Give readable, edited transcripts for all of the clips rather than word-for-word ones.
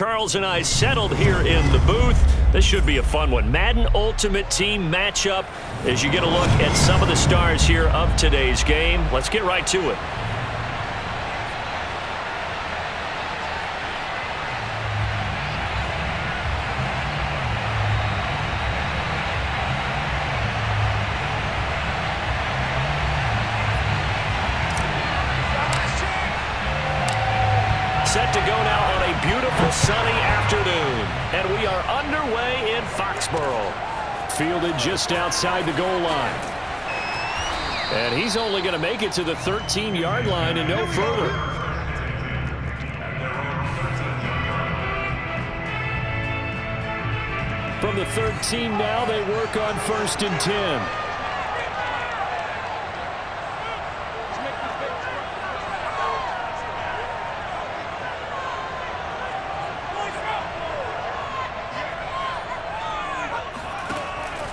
Charles and I settled here in the booth. This should be a fun one. Madden Ultimate Team matchup as you get a look at some of the stars here of today's game. Let's get right to it. Set to go now on a beautiful sunny afternoon. And we are underway in Foxborough. Fielded just outside the goal line. And he's only going to make it to the 13-yard line and no further. From the 13 now, they work on 1st and 10.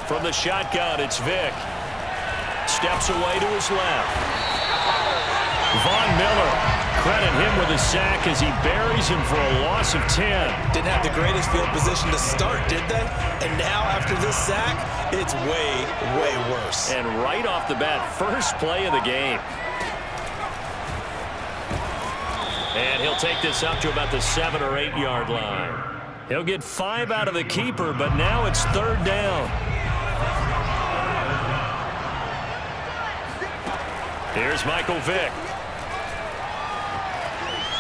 From the shotgun, it's Vick. Steps away to his left. Von Miller, credit him with a sack as he buries him for a loss of 10. Didn't have the greatest field position to start, did they? And now after this sack, it's way, way worse. And right off the bat, first play of the game. And he'll take this up to about the 7 or 8 yard line. He'll get 5 out of the keeper, but now it's 3rd down. Here's Michael Vick.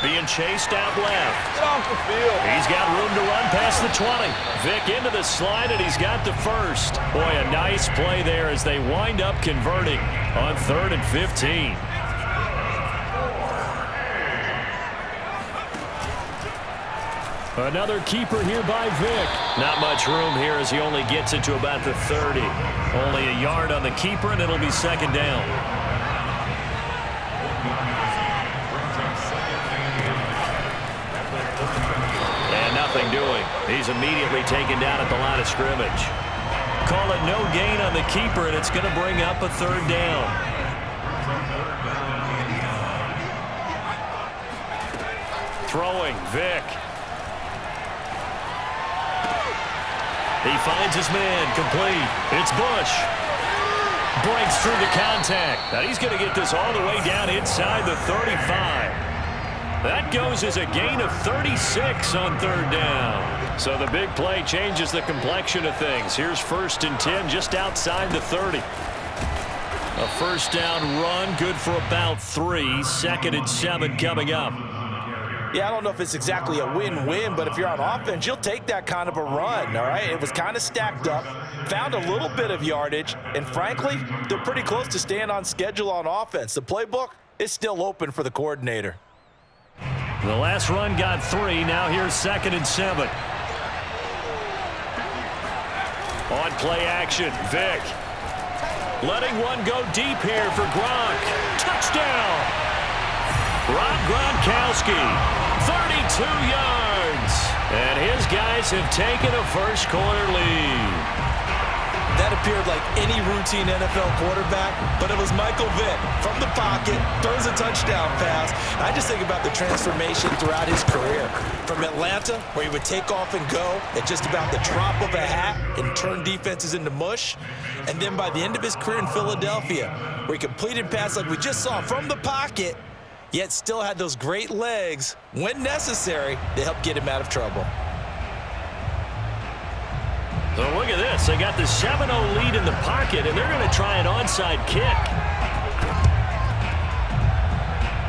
Being chased out left. Get off the field. He's got room to run past the 20. Vick into the slide, and he's got the first. Boy, a nice play there as they wind up converting on 3rd and 15. Another keeper here by Vick. Not much room here as he only gets it to about the 30. Only a yard on the keeper, and it'll be 2nd down. Nothing doing. He's immediately taken down at the line of scrimmage. Call it no gain on the keeper, and it's going to bring up a 3rd down. Throwing, Vick. He finds his man, complete. It's Bush. Breaks through the contact. Now he's going to get this all the way down inside the 35. That goes as a gain of 36 on 3rd down. So the big play changes the complexion of things. Here's 1st and 10 just outside the 30. A 1st down run, good for about 3. 2nd and 7 coming up. Yeah, I don't know if it's exactly a win-win, but if you're on offense, you'll take that kind of a run, all right? It was kind of stacked up, found a little bit of yardage, and frankly, they're pretty close to staying on schedule on offense. The playbook is still open for the coordinator. The last run got 3. Now here's 2nd and 7. On play action, Vick. Letting one go deep here for Gronk. Touchdown! Rob Gronkowski, 32 yards. And his guys have taken a first-quarter lead. That appeared like any routine NFL quarterback, but it was Michael Vick from the pocket, throws a touchdown pass. I just think about the transformation throughout his career. From Atlanta, where he would take off and go at just about the drop of a hat and turn defenses into mush. And then by the end of his career in Philadelphia, where he completed passes like we just saw from the pocket, yet still had those great legs, when necessary, to help get him out of trouble. So look at this. They got the 7-0 lead in the pocket, and they're going to try an onside kick.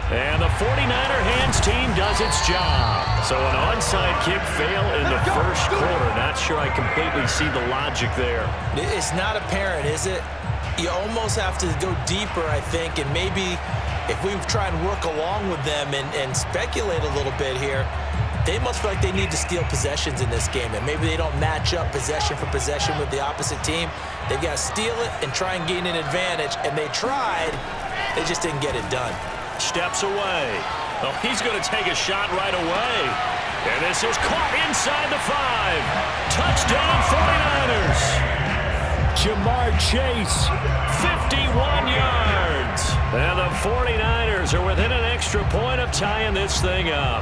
And the 49er hands team does its job. So an onside kick fail in the first quarter. Not sure I completely see the logic there. It's not apparent, is it? You almost have to go deeper, I think, and maybe if we try and work along with them and speculate a little bit here, they must feel like they need to steal possessions in this game, and maybe they don't match up possession for possession with the opposite team. They've got to steal it and try and gain an advantage, and they tried. They just didn't get it done. Steps away. Oh, he's going to take a shot right away. And this is caught inside the 5. Touchdown 49ers. Jamar Chase, 51 yards. And the 49ers are within an extra point of tying this thing up.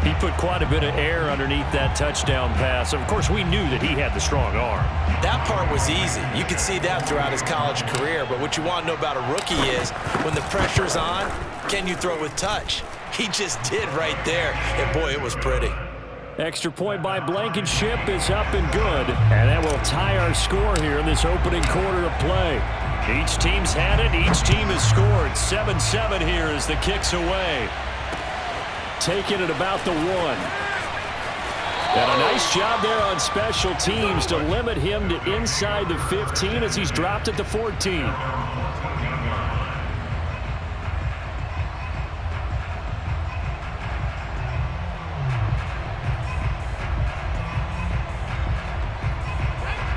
He put quite a bit of air underneath that touchdown pass. Of course, we knew that he had the strong arm. That part was easy. You could see that throughout his college career. But what you want to know about a rookie is when the pressure's on, can you throw with touch? He just did right there. And, boy, it was pretty. Extra point by Blankenship is up and good. And that will tie our score here in this opening quarter of play. Each team's had it. Each team has scored. 7-7 here as the kick's away. Taking it about the 1. And a nice job there on special teams to limit him to inside the 15 as he's dropped at the 14.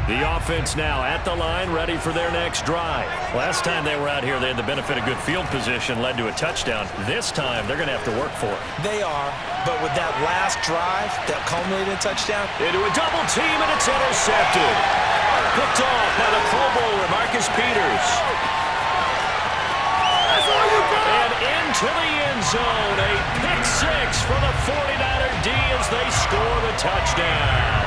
The offense now at the line, ready for their next drive. Last time they were out here, they had the benefit of good field position, led to a touchdown. This time, they're going to have to work for it. They are, but with that last drive that culminated in a touchdown. Into a double team, and it's intercepted. Picked off by the Pro Bowler, Marcus Peters. And into the end zone, a pick 6 for the 49er D as they score the touchdown.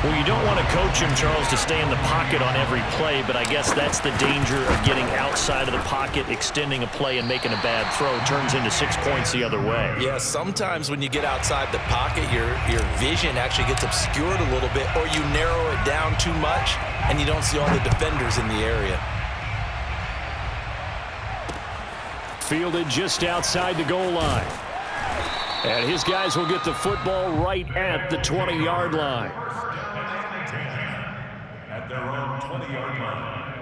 Well, you don't want to coach him, Charles, to stay in the pocket on every play, but I guess that's the danger of getting outside of the pocket, extending a play, and making a bad throw. Turns into 6 points the other way. Yeah, sometimes when you get outside the pocket, your vision actually gets obscured a little bit, or you narrow it down too much, and you don't see all the defenders in the area. Fielded just outside the goal line. And his guys will get the football right at the 20-yard line. At their own 20-yard line.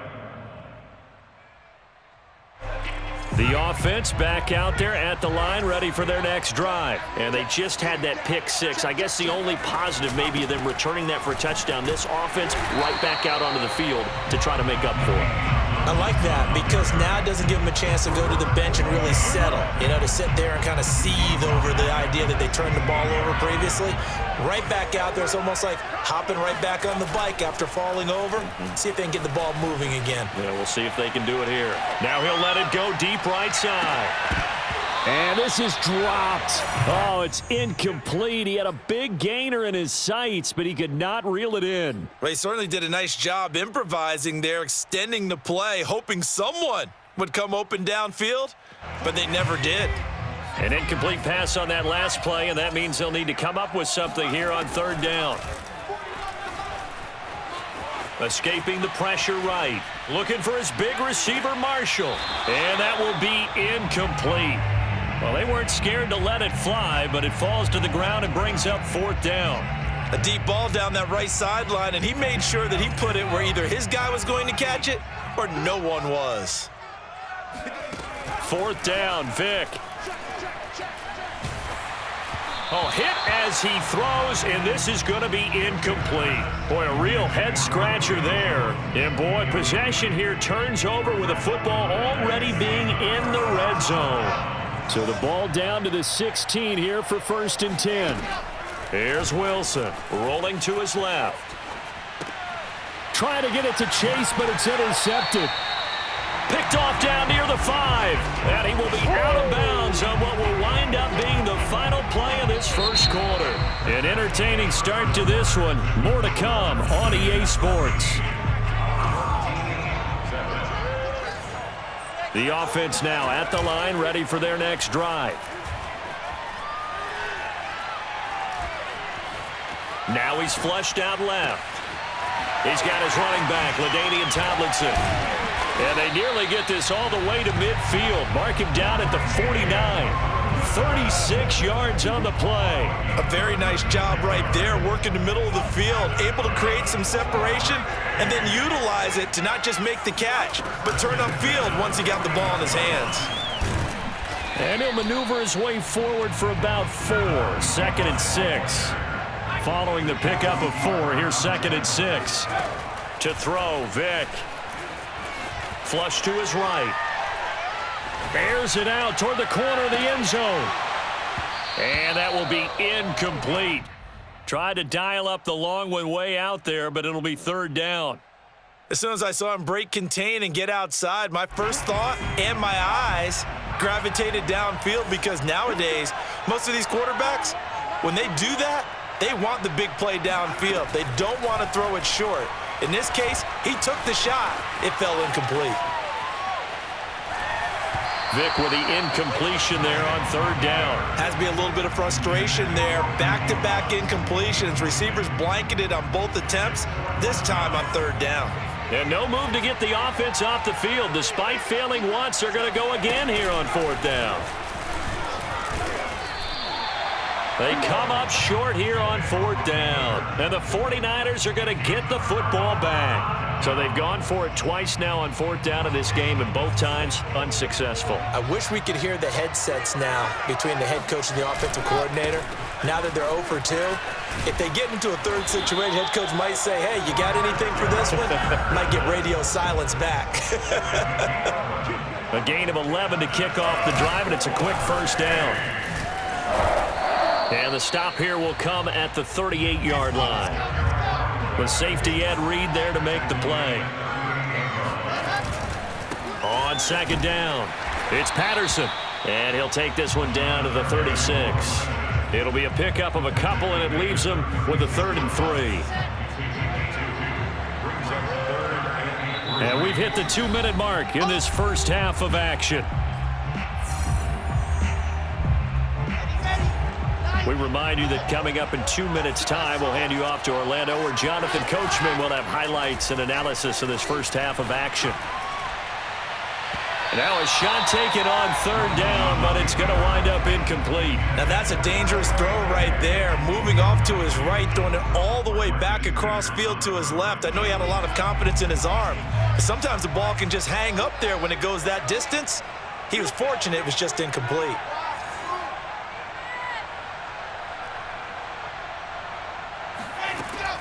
The offense back out there at the line, ready for their next drive. And they just had that pick 6. I guess the only positive maybe of them returning that for a touchdown. This offense right back out onto the field to try to make up for it. I like that because now it doesn't give them a chance to go to the bench and really settle, to sit there and kind of seethe over the idea that they turned the ball over previously. Right back out there, it's almost like hopping right back on the bike after falling over. See if they can get the ball moving again. Yeah, we'll see if they can do it here. Now he'll let it go deep right side. And this is dropped. Oh, it's incomplete. He had a big gainer in his sights, but he could not reel it in. Well, he certainly did a nice job improvising there, extending the play, hoping someone would come open downfield, but they never did. An incomplete pass on that last play, and that means they'll need to come up with something here on 3rd down. Escaping the pressure right. Looking for his big receiver, Marshall. And that will be incomplete. Well, they weren't scared to let it fly, but it falls to the ground and brings up 4th down. A deep ball down that right sideline, and he made sure that he put it where either his guy was going to catch it or no one was. 4th down, Vic. Oh, hit as he throws, and this is going to be incomplete. Boy, a real head-scratcher there. And, boy, possession here turns over with the football already being in the red zone. So the ball down to the 16 here for 1st and 10. Here's Wilson rolling to his left. Trying to get it to Chase, but it's intercepted. Picked off down near the 5. And he will be out of bounds on what will wind up being the final play of this first quarter. An entertaining start to this one. More to come on EA Sports. The offense now at the line, ready for their next drive. Now he's flushed out left. He's got his running back, LaDainian Tomlinson. And they nearly get this all the way to midfield. Mark him down at the 49. 36 yards on the play. A very nice job right there, working the middle of the field, able to create some separation and then utilize it to not just make the catch, but turn upfield once he got the ball in his hands. And he'll maneuver his way forward for about 4. 2nd and 6. Following the pickup of 4, here's 2nd and 6. To throw, Vic. Flush to his right. Bears it out toward the corner of the end zone. And that will be incomplete. Tried to dial up the long one way out there, but it'll be 3rd down. As soon as I saw him break contain and get outside, my first thought and my eyes gravitated downfield because nowadays, most of these quarterbacks, when they do that, they want the big play downfield. They don't want to throw it short. In this case, he took the shot. It fell incomplete. Vic with the incompletion there on third down. Has to be a little bit of frustration there. Back-to-back incompletions. Receivers blanketed on both attempts, this time on third down. And no move to get the offense off the field. Despite failing once, they're going to go again here on fourth down. They come up short here on fourth down. And the 49ers are going to get the football back. So they've gone for it twice now on fourth down in this game, and both times unsuccessful. I wish we could hear the headsets now between the head coach and the offensive coordinator. Now that they're 0 for 2, if they get into a third situation, head coach might say, hey, you got anything for this one? Might get radio silence back. A gain of 11 to kick off the drive, and it's a quick first down. And the stop here will come at the 38-yard line. The safety Ed Reed there to make the play. On second down, it's Patterson. And he'll take this one down to the 36. It'll be a pickup of a couple, and it leaves him with a 3rd and 3. And we've hit the 2-minute mark in this first half of action. We remind you that coming up in 2 minutes' time, we'll hand you off to Orlando, where Jonathan Coachman will have highlights and analysis of this first half of action. And now a shot taken on third down, but it's going to wind up incomplete. Now that's a dangerous throw right there. Moving off to his right, throwing it all the way back across field to his left. I know he had a lot of confidence in his arm. But sometimes the ball can just hang up there when it goes that distance. He was fortunate it was just incomplete.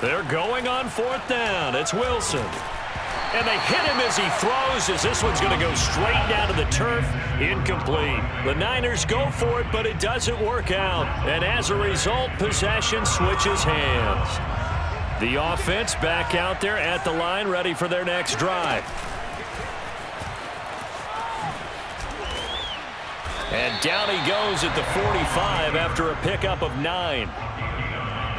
They're going on fourth down. It's Wilson. And they hit him as he throws, as this one's going to go straight down to the turf. Incomplete. The Niners go for it, but it doesn't work out. And as a result, possession switches hands. The offense back out there at the line, ready for their next drive. And down he goes at the 45 after a pickup of 9.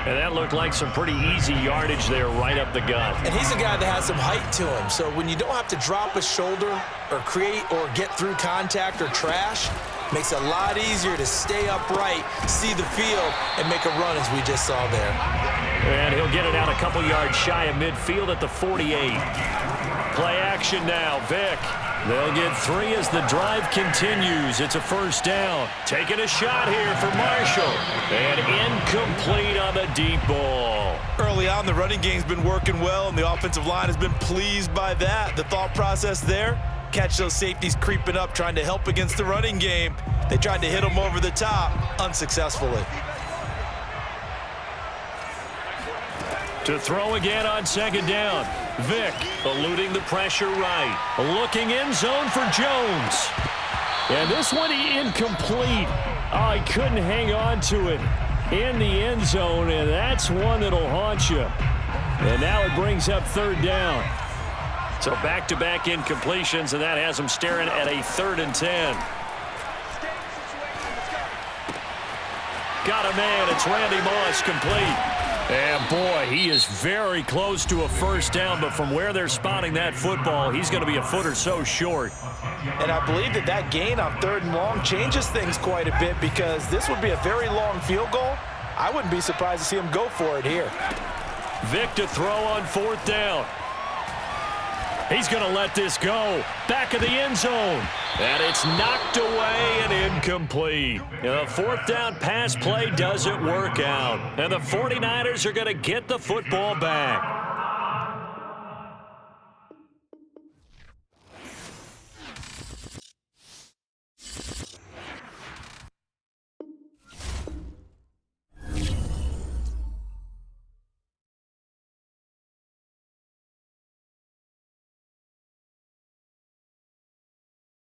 And that looked like some pretty easy yardage there right up the gut. And he's a guy that has some height to him. So when you don't have to drop a shoulder or create or get through contact or trash, makes it a lot easier to stay upright, see the field, and make a run as we just saw there. And he'll get it out a couple yards shy of midfield at the 48. Play action now, Vic. They'll get 3 as the drive continues. It's a first down. Taking a shot here for Marshall. And incomplete on the deep ball. Early on, the running game's been working well, and the offensive line has been pleased by that. The thought process there, catch those safeties creeping up, trying to help against the running game. They tried to hit them over the top, unsuccessfully. To throw again on second down. Vic eluding the pressure right. Looking end zone for Jones. And this one incomplete. Oh, he couldn't hang on to it in the end zone, and that's one that'll haunt you. And now it brings up third down. So back-to-back incompletions, and that has him staring at a 3rd and 10. Got a man. It's Randy Moss, complete. And, boy, he is very close to a first down, but from where they're spotting that football, he's going to be a foot or so short. And I believe that gain on 3rd and long changes things quite a bit, because this would be a very long field goal. I wouldn't be surprised to see him go for it here. Vic to throw on 4th down. He's going to let this go. Back of the end zone. And it's knocked away and incomplete. The 4th down pass play doesn't work out. And the 49ers are going to get the football back.